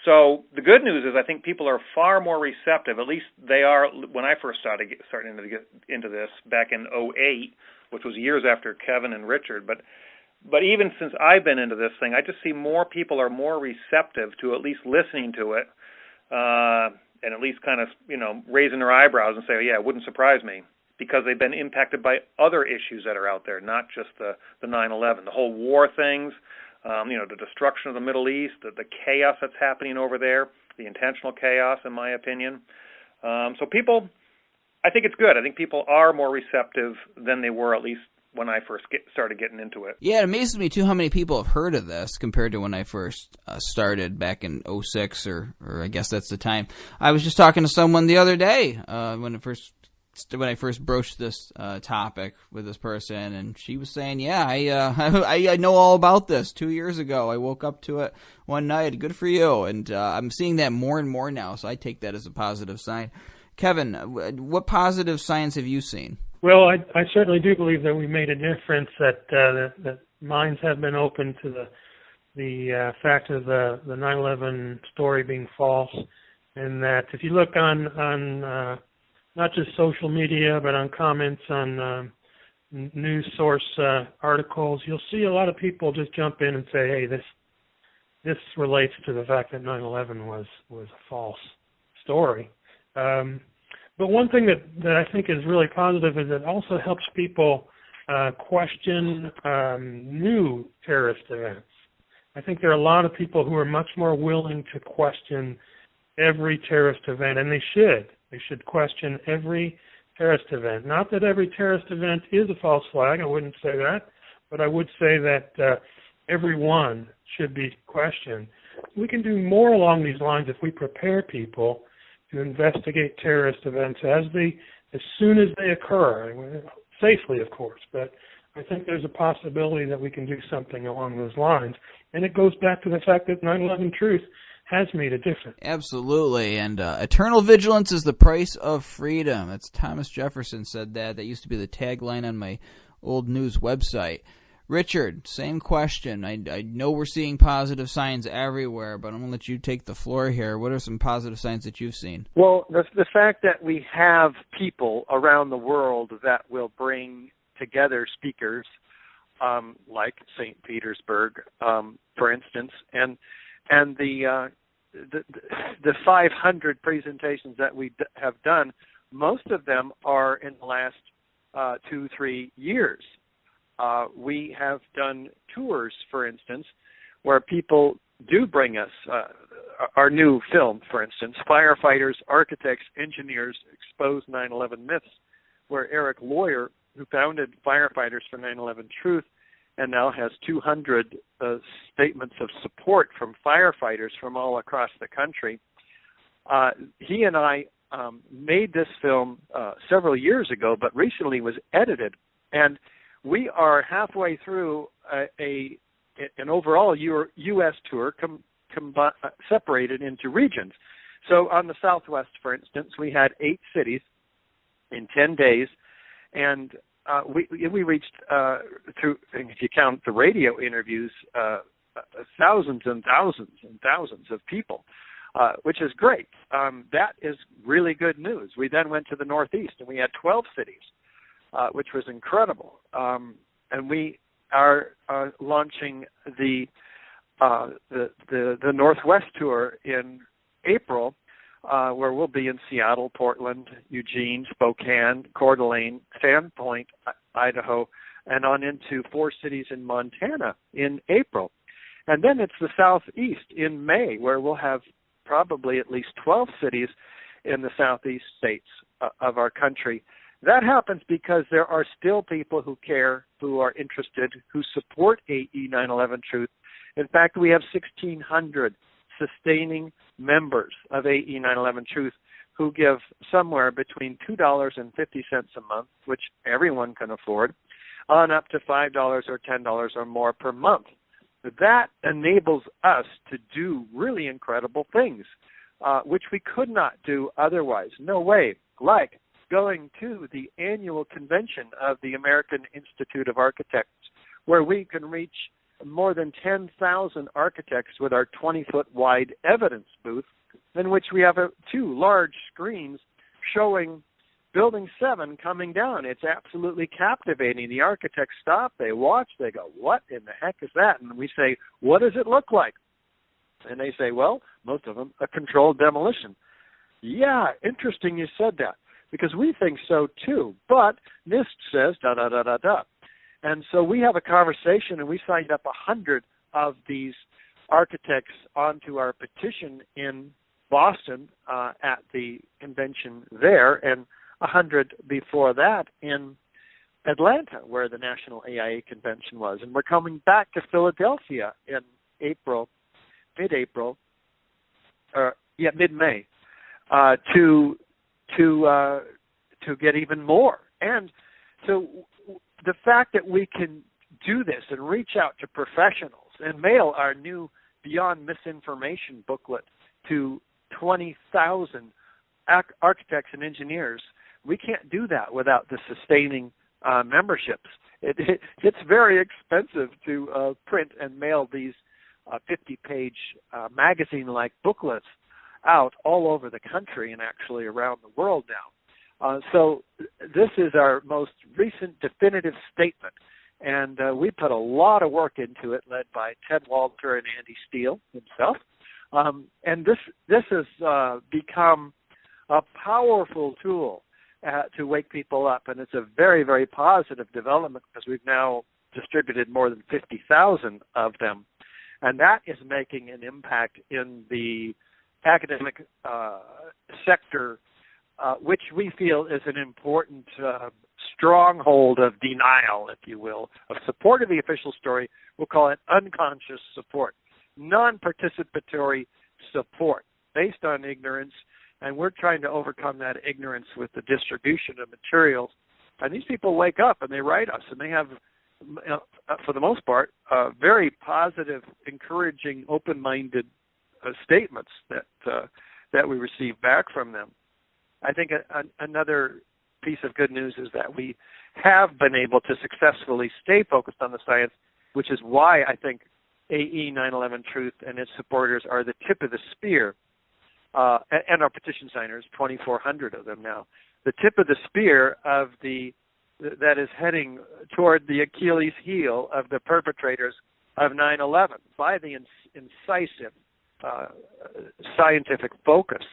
So the good news is I think people are far more receptive, at least they are when I first starting to get into this back in 2008, which was years after Kevin and Richard. But even since I've been into this thing, I just see more people are more receptive to at least listening to it and at least kind of, raising their eyebrows and say, oh, yeah, it wouldn't surprise me, because they've been impacted by other issues that are out there, not just the 9/11, the whole war things, the destruction of the Middle East, the chaos that's happening over there, the intentional chaos, in my opinion. So people, I think it's good. I think people are more receptive than they were, at least when I first started getting into it. Yeah, it amazes me, too, how many people have heard of this compared to when I first started back in 2006, or I guess that's the time. I was just talking to someone the other day when I first broached this topic with this person, and she was saying, yeah, I know all about this 2 years ago. I woke up to it one night. Good for you. And I'm seeing that more and more now, so I take that as a positive sign. Kevin, what positive signs have you seen? Well, I certainly do believe that we made a difference, that minds have been open to the fact of the 9/11 story being false, and that if you look on not just social media, but on comments on news source articles, you'll see a lot of people just jump in and say, hey, this relates to the fact that 9/11 was a false story. But one thing that I think is really positive is it also helps people question new terrorist events. I think there are a lot of people who are much more willing to question every terrorist event, and they should. They should question every terrorist event. Not that every terrorist event is a false flag, I wouldn't say that, but I would say that every one should be questioned. We can do more along these lines if we prepare people to investigate terrorist events as soon as they occur, safely, of course, but I think there's a possibility that we can do something along those lines. And it goes back to the fact that 9/11 Truth has made a difference. Absolutely, and eternal vigilance is the price of freedom. That's Thomas Jefferson said that. That used to be the tagline on my old news website. Richard, same question. I know we're seeing positive signs everywhere, but I'm going to let you take the floor here. What are some positive signs that you've seen? Well, the fact that we have people around the world that will bring together speakers like St. Petersburg, for instance, and the 500 presentations that we have done, most of them are in the last 2-3 years. We have done tours, for instance, where people do bring us our new film, for instance, Firefighters, Architects, Engineers Expose 9/11 Myths, where Eric Lawyer, who founded Firefighters for 9/11 Truth and now has 200 statements of support from firefighters from all across the country, he and I made this film several years ago, but recently was edited, and we are halfway through an overall U.S. tour separated into regions. So on the Southwest, for instance, we had 8 cities in 10 days, and we reached, through, if you count the radio interviews, thousands and thousands and thousands of people, which is great. That is really good news. We then went to the Northeast, and we had 12 cities. Which was incredible, and we are launching the Northwest tour in April, where we'll be in Seattle, Portland, Eugene, Spokane, Coeur d'Alene, Sandpoint, Idaho, and on into 4 cities in Montana in April, and then it's the Southeast in May, where we'll have probably at least 12 cities in the Southeast states of our country. That happens because there are still people who care, who are interested, who support AE 9/11 Truth. In fact, we have 1,600 sustaining members of AE 9/11 Truth who give somewhere between $2.50 a month, which everyone can afford, on up to $5 or $10 or more per month. that enables us to do really incredible things, which we could not do otherwise. No way. Like going to the annual convention of the American Institute of Architects, where we can reach more than 10,000 architects with our 20-foot wide evidence booth, in which we have 2 large screens showing Building 7 coming down. It's absolutely captivating. The architects stop, they watch, they go, what in the heck is that? And we say, what does it look like? And they say, well, most of them, a controlled demolition. Yeah, interesting you said that, because we think so too, but NIST says da-da-da-da-da. And so we have a conversation, and we signed up 100 of these architects onto our petition in Boston at the convention there, and 100 before that in Atlanta, where the National AIA Convention was. And we're coming back to Philadelphia in mid-May, to get even more. And so the fact that we can do this and reach out to professionals and mail our new Beyond Misinformation booklet to 20,000 architects and engineers, we can't do that without the sustaining memberships. It's very expensive to print and mail these 50-page magazine-like booklets out all over the country and actually around the world now. So this is our most recent definitive statement, and we put a lot of work into it, led by Ted Walter and Andy Steele himself. And this has become a powerful tool to wake people up, and it's a very, very positive development, because we've now distributed more than 50,000 of them, and that is making an impact in the academic sector, which we feel is an important stronghold of denial, if you will, of support of the official story. We'll call it unconscious support, non-participatory support based on ignorance, and we're trying to overcome that ignorance with the distribution of materials. And these people wake up and they write us, and they have, for the most part, very positive, encouraging, open-minded statements that we receive back from them. I think another piece of good news is that we have been able to successfully stay focused on the science, which is why I think AE 9/11 Truth and its supporters are the tip of the spear, and our petition signers, 2,400 of them now, the tip of the spear of that is heading toward the Achilles heel of the perpetrators of 9/11 by the incisive scientific focus.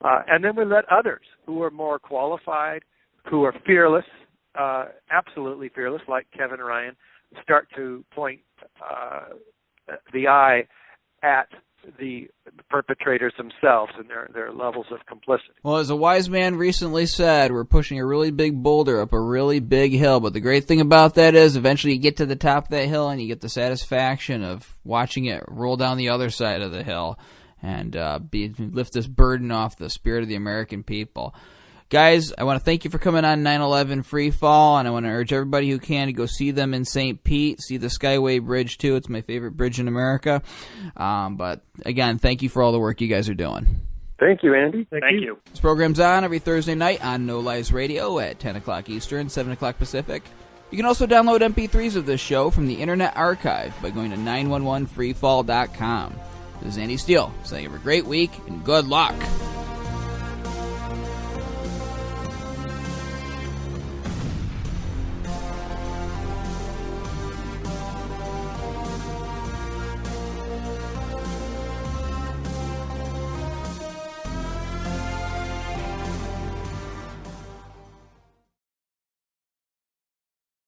And then we let others who are more qualified, who are fearless, absolutely fearless, like Kevin Ryan, start to point the eye at the perpetrators themselves and their levels of complicity. Well, as a wise man recently said, we're pushing a really big boulder up a really big hill, but the great thing about that is eventually you get to the top of that hill and you get the satisfaction of watching it roll down the other side of the hill and lift this burden off the spirit of the American people. Guys, I want to thank you for coming on 9/11 Free Fall, and I want to urge everybody who can to go see them in St. Pete, see the Skyway Bridge, too. It's my favorite bridge in America. But, again, thank you for all the work you guys are doing. Thank you, Andy. Thank you. This program's on every Thursday night on No Lies Radio at 10 o'clock Eastern, 7 o'clock Pacific. You can also download MP3s of this show from the Internet Archive by going to 911freefall.com. This is Andy Steele saying have a great week and good luck.